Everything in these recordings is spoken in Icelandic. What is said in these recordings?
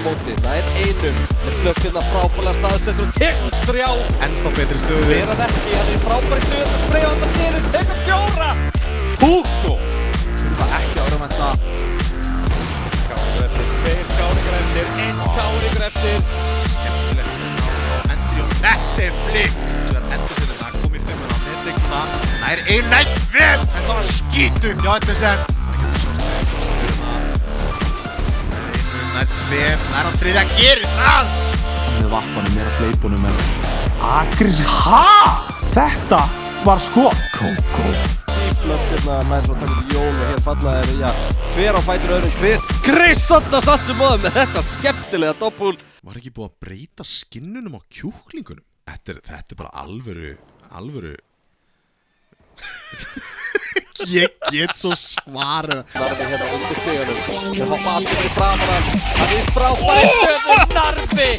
móti. Nær einum. Með flökkina frábælega staðsettur og tekur 3. Ennþá betri stöðu. Er hann ekki, hann er í frábæri stöðu að spreyja hann það niður, tekur 4. Hugo. Það ekki áramænta. Káringur eftir, 2 káringar eftir, 1 káringur eftir. Skemmtilegt. Endurjón, þetta er flip. Svo er Henderson að koma í 5 á nettinguna. Það er 1 nætt 5. En það var skítum hjá Henderson. Það er 2, það er á 3. Það gerir það! Með vappanum meira fleipunum en Akris, Þetta var skot! Kókó. Flöpp hérna nær svo að taka til Jól og hér falla hver á fætur öðrum Chris þarna satt sem bóðum með þetta skemmtilega doppul. Var ekki búið að breyta skinnunum á kjúklingunum? Þetta er bara alvöru. Ég get svo svarið. Narfi hérna undir stiganum. Þeir hoppa allir fyrir framan hann. Hann er frábæri stöðu, Narfi!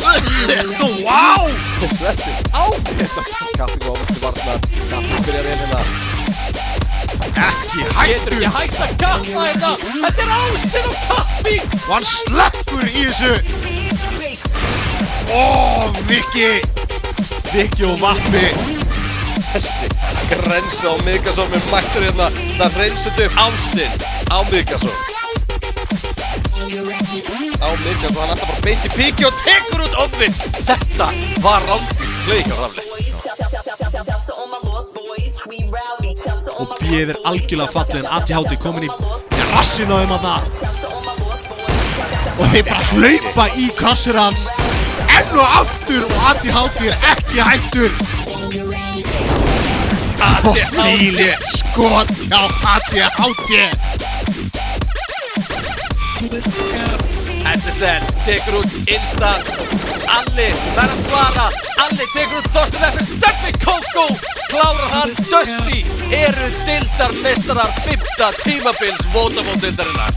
Wow! Það svettist á þetta. Kapping ofast til varnar. Kapping byrjar vel hérna. Ekki Getur hættur! ekki hægt að kappa hérna. Þetta er ásinn og kapping! Og hann sleppur í þessu. Viki og Vappi. Þessi grensa á Miðgasson með mættur hérna. Það hreinsið upp ásinn á Miðgasson. Hann ætlar bara beint í píki og tekur út ofninn. Þetta var rándýrt leik á Rafli. Og Bíð er algjörlega fallin. ATHD komin í rassinn á þeim þarna. Og þeir bara hlaupa í krossir hans. Enn og aftur og ATHD er ekki hættur. Og fíli skot hjá ATHD. Henderson tekur út instant. Alli þarf að svara. Alli tekur út Þorsteinn F. Steppi Kókó. Klárar hann. Dusty eru deildarmeistarar 5. tímabils Vodafone deildarinnar.